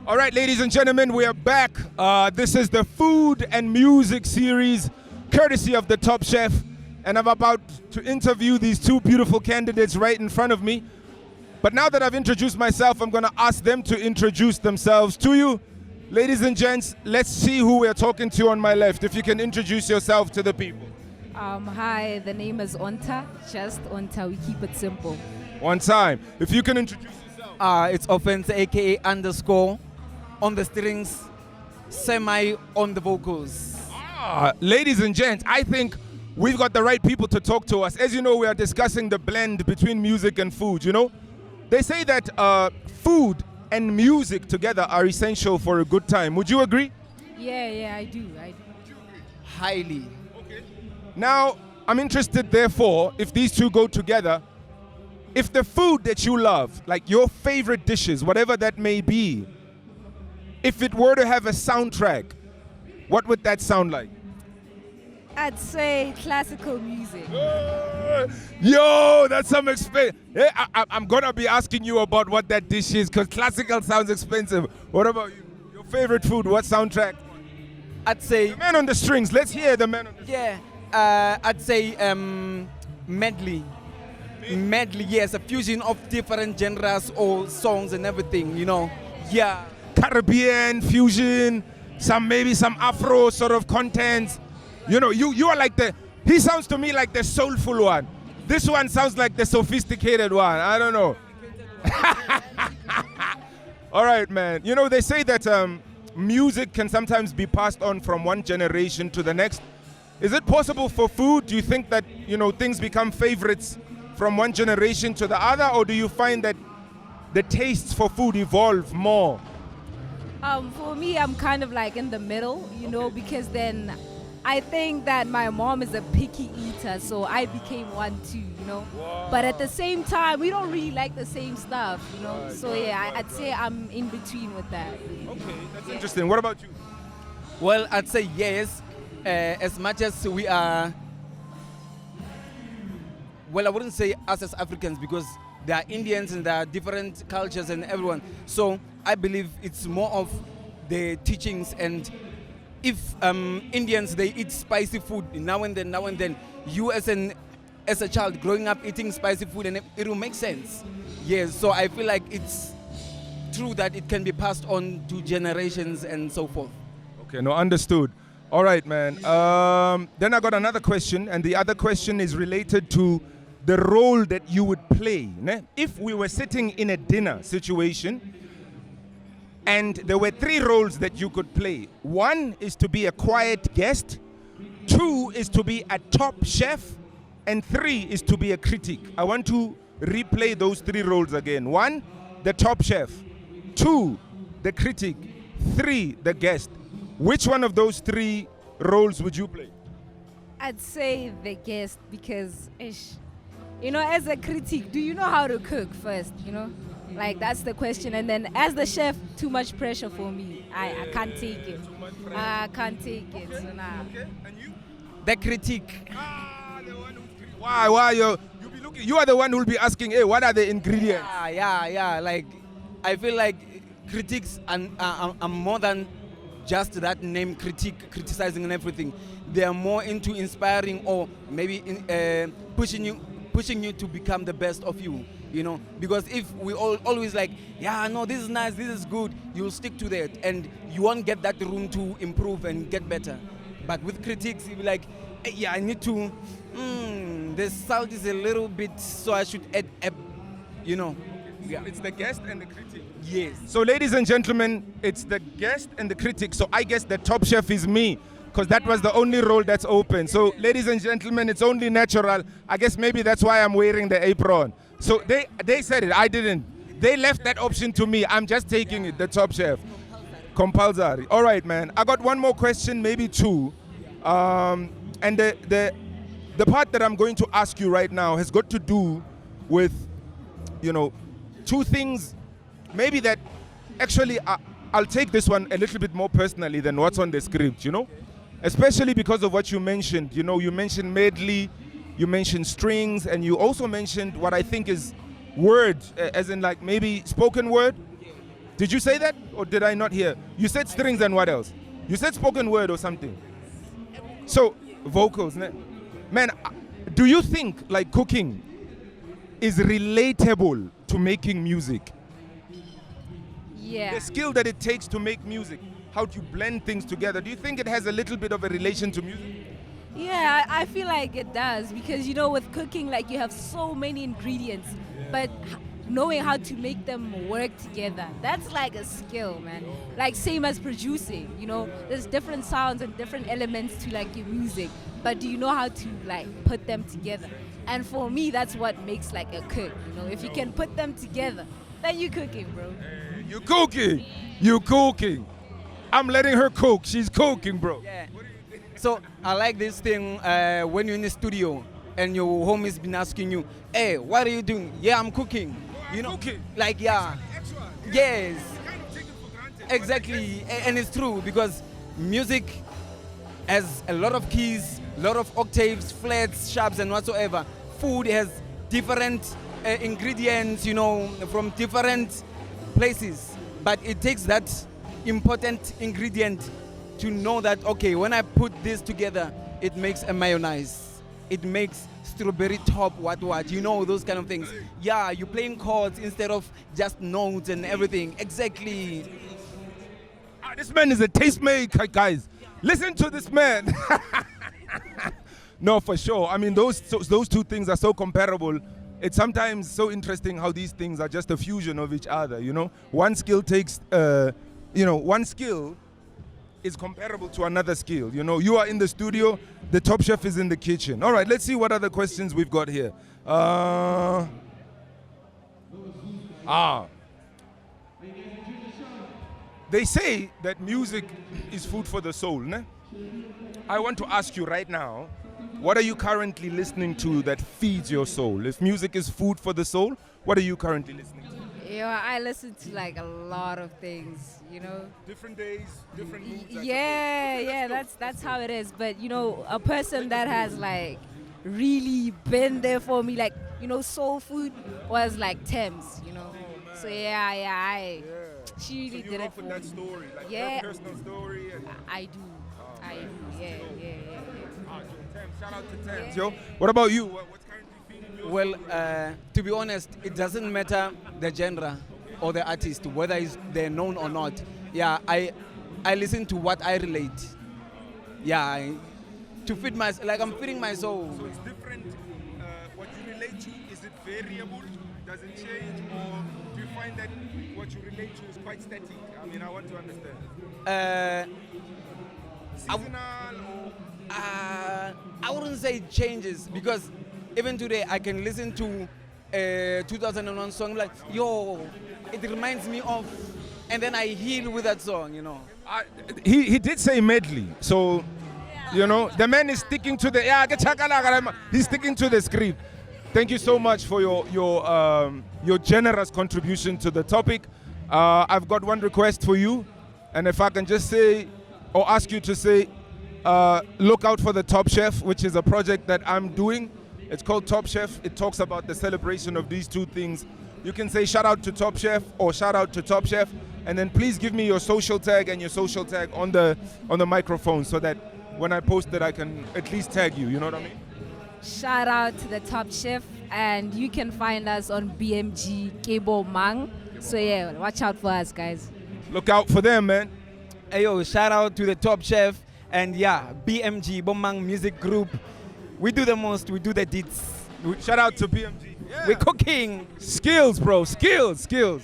All right, ladies and gentlemen, we are back. This is the food and music series, courtesy of the Top Chef. And I'm about to interview these two beautiful candidates right in front of me. But now that I've introduced myself, I'm going to ask them to introduce themselves to you. Ladies and gents, let's see who we're talking to on my left. If you can introduce yourself to the people. Hi, the name is Onta. Just Onta, we keep it simple. One time. If you can introduce yourself. It's Offense, aka underscore, on the strings, semi on the vocals. Ladies and gents, I think we've got the right people to talk to us. As you know, we are discussing the blend between music and food, you know? They say that food and music together are essential for a good time. Would you agree? Yeah, I do. Highly. Okay. Now, I'm interested, therefore, if these two go together, if the food that you love, like your favorite dishes, whatever that may be, if it were to have a soundtrack, what would that sound like? I'd say classical music. Yo, that's some expensive. Hey, I'm going to be asking you about what that dish is because classical sounds expensive. What about you? Your favorite food, what soundtrack? I'd say. The Man on the Strings. Let's hear the Man on the Strings. Yeah. I'd say medley. Medley, yes, a fusion of different genres or songs and everything, you know. Yeah. Caribbean, fusion, maybe some Afro sort of content. You know, you are like he sounds to me like the soulful one. This one sounds like the sophisticated one. I don't know. All right, man. You know, they say that music can sometimes be passed on from one generation to the next. Is it possible for food? Do you think that, you know, things become favorites from one generation to the other, or do you find that the tastes for food evolve more? For me, I'm kind of like in the middle, you know, because then I think that my mom is a picky eater, so I became one too, you know. Wow. But at the same time, we don't really like the same stuff, you know. So yeah, I'd say I'm in between with that. Okay, that's interesting. What about you? Well, I'd say yes, as much as we are. Well, I wouldn't say us as Africans because there are Indians and there are different cultures and everyone. So I believe it's more of the teachings, and if Indians, they eat spicy food now and then, you as a child growing up eating spicy food, and it will make sense. Yes, so I feel like it's true that it can be passed on to generations and so forth. Okay, no, understood. All right, man. Then I got another question, and the other question is related to the role that you would play. Ne? If we were sitting in a dinner situation and there were three roles that you could play. One is to be a quiet guest, two is to be a top chef, and three is to be a critic. I want to replay those three roles again. One, the top chef. Two, the critic. Three, the guest. Which one of those three roles would you play? I'd say the guest because, you know, as a critic, do you know how to cook first, you know? Like, that's the question. And then as the chef, too much pressure for me. I can't take it. I can't take it. Okay. So nah. Okay. And you? The critique. The one who's why you'll be looking? You are the one who'll be asking, hey, what are the ingredients? Yeah. Like, I feel like critics are more than just that name, criticizing and everything. They are more into inspiring or maybe pushing you to become the best of you. You know, because if we always like, yeah, no, this is nice, this is good, you'll stick to that, and you won't get that room to improve and get better. But with critics, you'll be like, hey, yeah, I need to, the salt is a little bit, so I should add, you know. Yeah. It's the guest and the critic. Yes. So, ladies and gentlemen, it's the guest and the critic. So, I guess the top chef is me, because that was the only role that's open. So, ladies and gentlemen, it's only natural. I guess maybe that's why I'm wearing the apron. So, they said it. I didn't. They left that option to me. I'm just taking it, the top chef. Compulsory. All right, man. I got one more question, maybe two. And the part that I'm going to ask you right now has got to do with, you know, two things. Maybe that actually I'll take this one a little bit more personally than what's on the script, you know? Especially because of what you mentioned. You know, you mentioned medley, you mentioned strings, and you also mentioned what I think is word, as in like maybe spoken word. Did you say that, or did I not hear? You said strings and what else? You said spoken word or something. So vocals, man. Do you think like cooking is relatable to making music? Yeah. The skill that it takes to make music, how to blend things together. Do you think it has a little bit of a relation to music? Yeah, I feel like it does because with cooking, like you have so many ingredients, but knowing how to make them work together, that's like a skill, man. Like same as producing, there's different sounds and different elements to like your music, but do you know how to like put them together? And for me, that's what makes like a cook. If you can put them together, then you're cooking, bro. You cooking. You cooking. I'm letting her cook. She's cooking, bro. Yeah. So I like this thing when you're in the studio and your homie's been asking you, hey, what are you doing? Yeah, I'm cooking. Cooking. Like, yeah. Yes. Exactly. And it's true because music has a lot of keys, a lot of octaves, flats, sharps, and whatsoever. Food has different ingredients, from different places. But it takes that important ingredient to know that, okay, when I put this together, it makes a mayonnaise. It makes strawberry top, what, those kind of things. Yeah, you're playing chords instead of just notes and everything. Exactly. This man is a tastemaker, guys. Listen to this man. No, for sure. I mean, those two things are so comparable. It's sometimes so interesting how these things are just a fusion of each other, One skill takes, one skill is comparable to another skill. You are in the studio, the top chef is in the kitchen. All right, let's see what other questions we've got here. They say that music is food for the soul, ne? I want to ask you right now, what are you currently listening to that feeds your soul? If music is food for the soul, what are you currently listening to? I listen to like a lot of things, Different days, different moods. That's how it is. But a person that has like really been there for me, like soul food was like Thames, So she really did it for that me. story, like Yeah. her personal story. And I do. Yeah. Shout out to Thames. Yo, what about you? What's currently feeding you? Well, to be honest, it doesn't matter the genre or the artist, whether they're known or not. Yeah, I listen to what I relate. Yeah, to feed I'm feeding my soul. So it's different. What you relate to, is it variable? Does it change, or do you find that what you relate to is quite static? I mean, I want to understand. Seasonal or? I wouldn't say it changes because even today I can listen to a 2001 song like, yo, it reminds me of, and then I heal with that song, He did say medley, so the man is sticking to the he's sticking to the script. Thank you so much for your generous contribution to the topic. I've got one request for you, and if I can just say or ask you to say, look out for the Top Chef, which is a project that I'm doing. It's called Top Chef. It talks about the celebration of these two things. You can say shout out to Top Chef or shout out to Top Chef, and then please give me your social tag and your social tag on the microphone so that when I post it, I can at least tag you. You know what I mean? Shout out to the Top Chef, and you can find us on BMG Bomang. So yeah, watch out for us, guys. Look out for them, man. Hey, yo, shout out to the Top Chef and BMG, Bomang Music Group. We do the most, we do the deeds. Shout out to BMG. Yeah. We're cooking. Skills, bro. Skills. Yo.